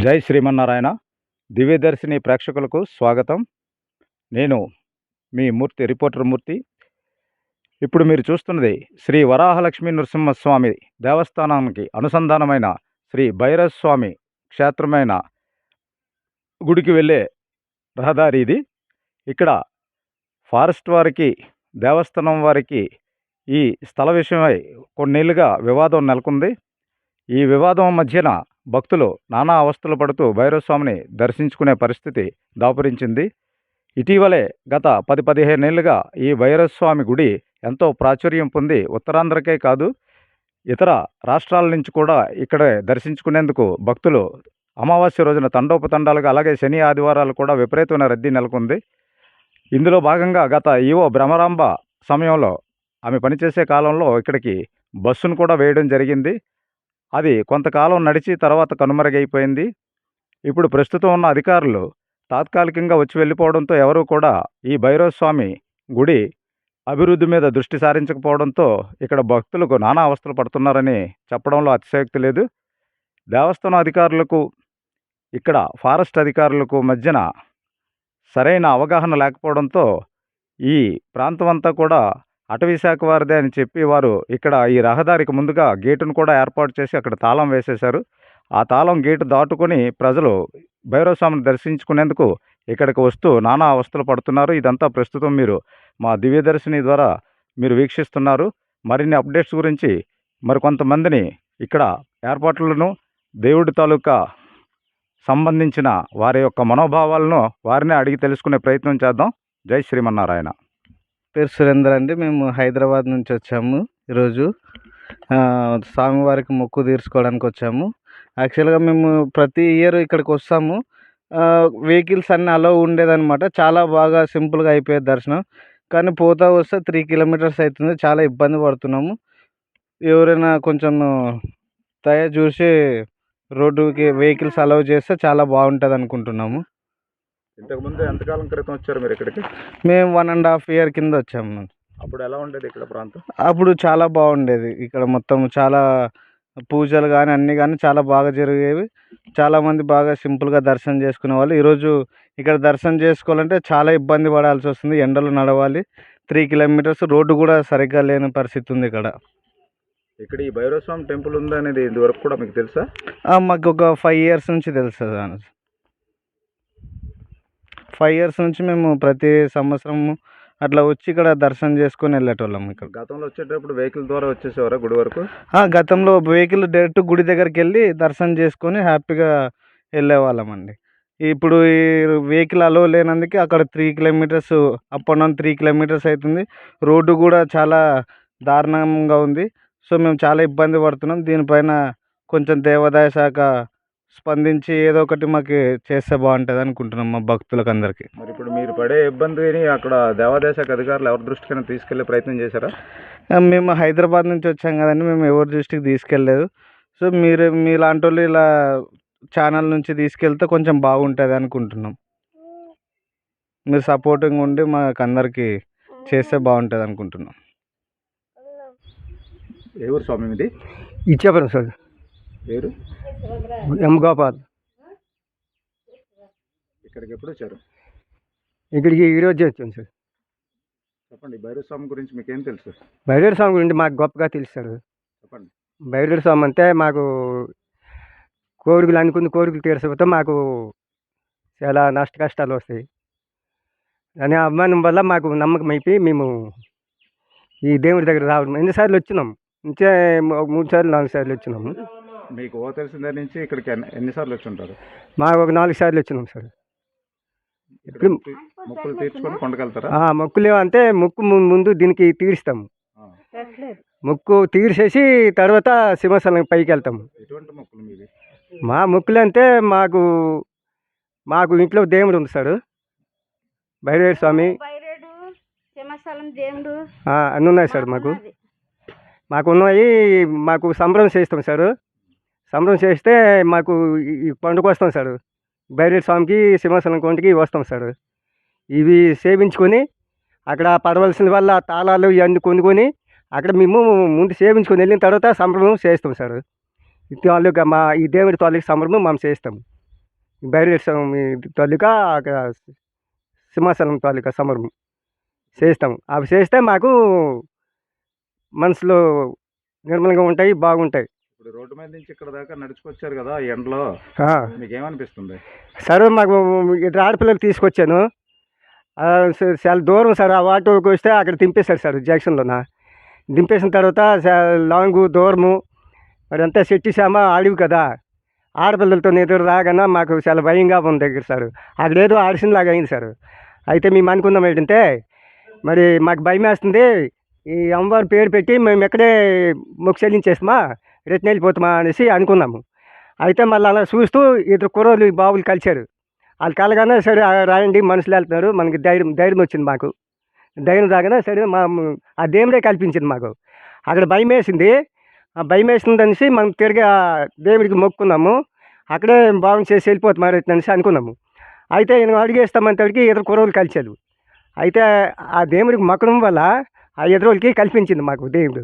జై శ్రీమన్నారాయణ. దివ్యదర్శిని ప్రేక్షకులకు స్వాగతం. నేను మీ రిపోర్టర్ మూర్తి. ఇప్పుడు మీరు చూస్తున్నది శ్రీ వరాహలక్ష్మీ నృసింహస్వామి దేవస్థానానికి అనుసంధానమైన శ్రీ భైరవస్వామి క్షేత్రమైన గుడికి వెళ్ళే రహదారి ఇది. ఇక్కడ ఫారెస్ట్ వారికి, దేవస్థానం వారికి ఈ స్థల విషయమై కొన్నేళ్లుగా వివాదం నెలకొంది. ఈ వివాదం మధ్యన భక్తులు నానా అవస్థలు పడుతూ భైరవస్వామిని దర్శించుకునే పరిస్థితి దాపురించింది. ఇటీవలే గత 10-15 ఏళ్లుగా ఈ భైరవస్వామి గుడి ఎంతో ప్రాచుర్యం పొంది ఉత్తరాంధ్రకే కాదు ఇతర రాష్ట్రాల నుంచి కూడా ఇక్కడే దర్శించుకునేందుకు భక్తులు అమావాస్య రోజున తండోపతండాలుగా, అలాగే శని ఆదివారాలు కూడా విపరీతమైన రద్దీ నెలకొంది. ఇందులో భాగంగా గత ఈవో భ్రమరాంబ సమయంలో ఆమె పనిచేసే కాలంలో ఇక్కడికి బస్సును కూడా వేయడం జరిగింది. అది కొంతకాలం నడిచి తర్వాత కనుమరుగైపోయింది. ఇప్పుడు ప్రస్తుతం ఉన్న అధికారులు తాత్కాలికంగా వచ్చి వెళ్ళిపోవడంతో ఎవరూ కూడా ఈ భైరవస్వామి గుడి అభివృద్ధి మీద దృష్టి సారించకపోవడంతో ఇక్కడ భక్తులకు నానా అవస్థలు పడుతున్నారని చెప్పడంలో అతిశయోక్తి లేదు. దేవస్థానం అధికారులకు, ఇక్కడ ఫారెస్ట్ అధికారులకు మధ్యన సరైన అవగాహన లేకపోవడంతో ఈ ప్రాంతం అంతా కూడా అటవీ శాఖ వారిదే అని చెప్పి వారు ఇక్కడ ఈ రహదారికి ముందుగా గేటును కూడా ఏర్పాటు చేసి అక్కడ తాళం వేసేశారు. ఆ తాళం గేటు దాటుకొని ప్రజలు భైరవస్వామిని దర్శించుకునేందుకు ఇక్కడికి వస్తూ నానా అవస్థలు పడుతున్నారు. ఇదంతా ప్రస్తుతం మీరు మా దివ్యదర్శిని ద్వారా మీరు వీక్షిస్తున్నారు. మరిన్ని అప్డేట్స్ గురించి మరికొంతమందిని ఇక్కడ ఏర్పాట్లను, దేవుడి తాలూకా సంబంధించిన వారి యొక్క మనోభావాలను వారినే అడిగి తెలుసుకునే ప్రయత్నం చేద్దాం. జై శ్రీమన్నారాయణ. పేరు సురేందర్ అండి. మేము హైదరాబాద్ నుంచి వచ్చాము. ఈరోజు స్వామివారికి మొక్కు తీర్చుకోవడానికి వచ్చాము. యాక్చువల్గా మేము ప్రతి ఇయర్ ఇక్కడికి వస్తాము. వెహికల్స్ అన్నీ అలో ఉండేదన్నమాట. చాలా బాగా సింపుల్గా అయిపోయేది దర్శనం. కానీ పోతా వస్తే 3 కిలోమీటర్స్ అవుతుంది. చాలా ఇబ్బంది పడుతున్నాము. ఎవరైనా కొంచెం దయ చూసి రోడ్డుకి వెహికల్స్ అలౌ చేస్తే చాలా బాగుంటుంది అనుకుంటున్నాము. ఇంతకుముందు ఎంతకాలం క్రితం వచ్చారు మీరు ఇక్కడికి? మేము 1.5 year కింద వచ్చాము. అప్పుడు ఎలా ఉండేది ఇక్కడ ప్రాంతం? అప్పుడు చాలా బాగుండేది. ఇక్కడ మొత్తం చాలా పూజలు కానీ అన్నీ కానీ చాలా బాగా జరిగేవి. చాలామంది బాగా సింపుల్గా దర్శనం చేసుకునేవాళ్ళు. ఈరోజు ఇక్కడ దర్శనం చేసుకోవాలంటే చాలా ఇబ్బంది పడాల్సి వస్తుంది. ఎండలు నడవాలి. 3 కిలోమీటర్స్ రోడ్డు కూడా సరిగ్గా లేని పరిస్థితి ఉంది ఇక్కడ. ఇక్కడ ఈ భైరవస్వామి టెంపుల్ ఉందనేది ఇదివరకు కూడా మీకు తెలుసా? మాకు ఒక 5 years నుంచి తెలుసు. 5 years నుంచి మేము ప్రతి సంవత్సరము అట్లా వచ్చి ఇక్కడ దర్శనం చేసుకొని వెళ్ళేటోళ్ళం. ఇక్కడ గతంలో వచ్చేటప్పుడు వెహికల్ ద్వారా వచ్చేసేవారా గుడి వరకు? గతంలో వెహికల్ డైరెక్ట్ గుడి దగ్గరికి వెళ్ళి దర్శనం చేసుకొని హ్యాపీగా వెళ్ళేవాళ్ళం అండి. ఇప్పుడు ఈ వెహికల్ అలో లేనందుకు అక్కడ 3 kilometres up and down 3 kilometres అవుతుంది. రోడ్డు కూడా చాలా దారుణంగా ఉంది. సో మేము చాలా ఇబ్బంది పడుతున్నాం. దీనిపైన కొంచెం దేవాదాయ శాఖ స్పందించి ఏదో ఒకటి మాకు చేస్తే బాగుంటుంది అనుకుంటున్నాం మా భక్తులకు అందరికీ. మరి ఇప్పుడు మీరు పడే ఇబ్బందిని అక్కడ దేవాదాయ శాఖ అధికారులు ఎవరి దృష్టికైనా తీసుకెళ్లే ప్రయత్నం చేశారా? మేము హైదరాబాద్ నుంచి వచ్చాం కదండి, మేము ఎవరి దృష్టికి తీసుకెళ్ళలేదు. సో మీలాంటి వాళ్ళు ఇలా ఛానల్ నుంచి తీసుకెళ్తే కొంచెం బాగుంటుంది అనుకుంటున్నాం. మీరు సపోర్టింగ్ ఉండి మాకు అందరికీ చేస్తే బాగుంటుంది అనుకుంటున్నాం. ఏ ఊరు స్వామి ఇది? ఇచ్చాపురం సార్. పేరు? ఎం గోపాల్. ఇక్కడికి ఎప్పుడు వచ్చారు? ఇక్కడికి ఈరోజు వచ్చాను సార్. చెప్పండి, భైరవస్వామి గురించి మీకేం తెలుసు? భైరవస్వామి గురించి మాకు గొప్పగా తెలుస్తాడు. చెప్పండి. భైరవస్వామి అంటే మాకు కోరికలు అనుకున్న కోరికలు తీర్చకపోతే మాకు చాలా కష్టాలు వస్తాయి. అనే అభిమానం వల్ల మాకు నమ్మకం అయిపోయి మేము ఈ దేవుడి దగ్గర రావడం. ఎన్నిసార్లు వచ్చినాం ఇంకే 3 సార్లు 4 సార్లు వచ్చినాము. మీకు తెలిసిన దగ్గర నుంచి ఇక్కడికి ఎన్నిసార్లు వచ్చి ఉంటారు? మాకు ఒక 4 సార్లు వచ్చినాం సార్. ఇప్పుడు మొక్కులు తీర్చుకొని కొండకెళ్తారా? మొక్కులు అంటే మొక్కు ముందు దీనికి తీరుస్తాము. మొక్కు తీర్చేసి తర్వాత సింహాసనం పైకి వెళ్తాము. ఎటువంటి మొక్కులు మీవి? మా మొక్కులు అంటే మాకు ఇంట్లో దేవుడు ఉంది సార్, భైరవ స్వామి అన్నీ ఉన్నాయి సార్. మాకు ఉన్నాయి. మాకు సంబరం చేస్తాం సార్. సంబరం చేస్తే మాకు ఈ పండుగ వస్తాం సార్. భైరవ స్వామికి సింహాసనం కొండకి వస్తాం సార్. ఇవి సేవించుకొని అక్కడ పడవలసిన వల్ల తాళాలు ఇవన్నీ కొనుక్కొని అక్కడ మేము ముందు సేవించుకొని వెళ్ళిన తర్వాత సంబరం చేస్తాం సార్. ఈ దేవుడి తోలికి సంబరం మనం చేస్తాం. బయలుదేరి స్వామి తాలూకా అక్కడ సింహాచలం తాలూకా సమరం చేస్తాం. అవి చేస్తే మాకు మనసులో నిర్మలంగా ఉంటాయి, బాగుంటాయి. ఇప్పుడు రోడ్డు మీద నుంచి ఇక్కడ దాకా నడుచుకొచ్చారు కదా ఈ ఎండలో, ఆ, మీకేమనిపిస్తుంది? సరే మాకు ఇద్దరు ఆడపిల్లలు తీసుకొచ్చాను. చాలా దూరం సార్. ఆ ఆటోకి వస్తే అక్కడ దింపేశారు సార్ జంక్షన్లోన. దింపేసిన తర్వాత లాంగు దూరము మరి అంతా చెట్టిసామ అడవి కదా. ఆడపిల్లలతో ఎదురు రాగానే మాకు చాలా భయంగా ఉంది దగ్గర సార్. అక్కడ ఏదో ఆడిసినలాగా అయింది సార్. అయితే మేము అనుకున్నాం ఏంటంటే మరి మాకు భయం వేస్తుంది, ఈ అమ్మవారి పేరు పెట్టి మేము ఎక్కడే మొక్కు చెల్లించేస్తామా, రిటర్న్ వెళ్ళిపోతామా అనేసి అనుకున్నాము. అయితే మళ్ళీ అలా చూస్తూ ఇద్దరు కుర్రోళ్ళు ఈ బాబులు కలిశారు. వాళ్ళు కలగానే సరే రాయండి మనుషులు వెళ్తున్నారు, మనకి ధైర్యం వచ్చింది మాకు. ధైర్యం రాగానే సరే ఆ దేవుడే కల్పించింది మాకు. అక్కడ భయం వేసింది. ఆ భయం వేసింది అనేసి మనం తిరిగి ఆ దేవుడికి మొక్కుకున్నాము. అక్కడే బాగు చేసి వెళ్ళిపోతాం మరి అనేసి అనుకున్నాము. అయితే నేను అడిగేస్తామంతటికి ఎదురు కుర్రోళ్ళు కలిశారు. అయితే ఆ దేవుడికి మొక్కడం వల్ల ఆ ఎదురోళ్ళకి కల్పించింది మాకు దేవుడు.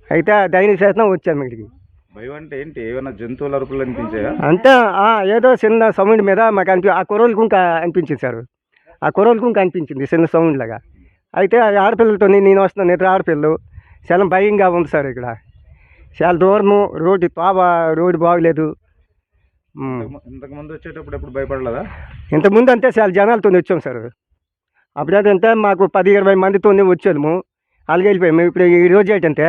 అయితే ఆ ధైర్యం చేస్తాం వచ్చాము ఇక్కడికి. భయం అంటే ఏంటి? ఏమైనా జంతువుల అరుపులు అనిపించాయా? అంటే ఏదో చిన్న సౌండ్ మీద మాకు ఆ కుర్రోళ్ళకి ఇంకా అనిపించింది సార్. ఆ కుర్రోళ్ళకి ఇంకా అనిపించింది చిన్న సౌండ్ లాగా. అయితే ఆ ఆడపిల్లలతో నేను వస్తున్నాను, ఇద్దరు ఆడపిల్లలు. చాలా భయంగా ఉంది సార్ ఇక్కడ. చాలా దూరము, రోడ్డు బాగలేదు. ఇంతకు ముందు వచ్చేటప్పుడు ఎప్పుడు భయపడలేదా? ఇంతకుముందు అంతే చాలా జనాలతో వచ్చాం సార్. అప్పుడేంటంటే మాకు 10-20 మందితో వచ్చాము, అలాగే వెళ్ళిపోయాము. ఇప్పుడు ఈ రోజు ఏంటంటే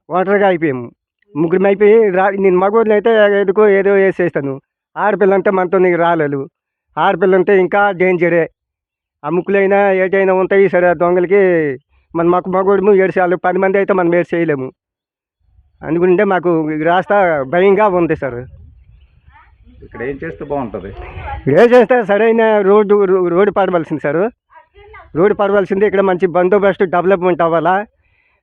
ఒంటరిగా అయిపోయాము. ముగ్గురు అయిపోయి నేను మగవాడిని అయితే ఏదో వేసేస్తాను. ఆడపిల్లంటే మనతో నీకు రాలేదు. ఆడపిల్లంటే ఇంకా డేంజరే. ఆ ముక్కులైనా ఏటైనా ఉంటాయి సరే. దొంగలకి మాకు మగవాడు 7 సార్లు 10 మంది అయితే మనం ఏడు చేయలేము. అందుకుంటే మాకు రాస్తా భయంగా ఉంది సార్. ఇక్కడ ఏం చేస్తే బాగుంటుంది? ఏం చేస్తే సరైన రోడ్డు పడవలసింది సార్. రోడ్డు పడవలసింది. ఇక్కడ మంచి బందోబస్తు డెవలప్మెంట్ అవ్వాలా.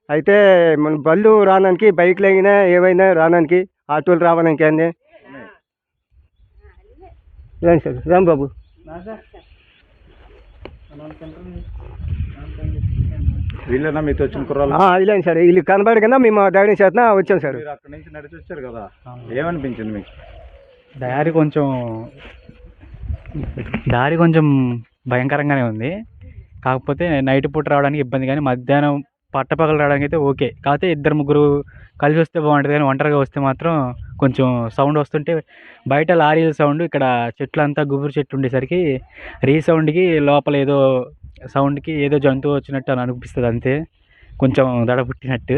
అయితే మన బళ్ళు రావడానికి, బైక్లు అయినా ఏవైనా రావడానికి, ఆటోలు రావడానికి అండి. ఏం సార్ రాంబాబు వీళ్ళేనా మీతో వచ్చిన కుర్రాళ్ళు? ఇలాంటి సార్. వీళ్ళు కనబడకుండా మేము ధైర్యం చేత వచ్చాం సార్. మీరు అక్కడి నుంచి నడిచి వచ్చారు కదా, ఏమనిపించింది మీకు? దారి కొంచెం భయంకరంగానే ఉంది. కాకపోతే నైట్ పూట రావడానికి ఇబ్బంది, కానీ మధ్యాహ్నం పట్టపగలు రావడానికి అయితే ఓకే. కాకపోతే 2-3 కలిసి వస్తే బాగుంటుంది, కానీ ఒంటరిగా వస్తే మాత్రం కొంచెం సౌండ్ వస్తుంటే బయట లారీల సౌండ్, ఇక్కడ చెట్లు అంతా గుబురు చెట్లు ఉండేసరికి రీసౌండ్కి లోపల ఏదో సౌండ్కి ఏదో జంతువు వచ్చినట్టు అని అనిపిస్తుంది. అంతే, కొంచెం దడ పుట్టినట్టు.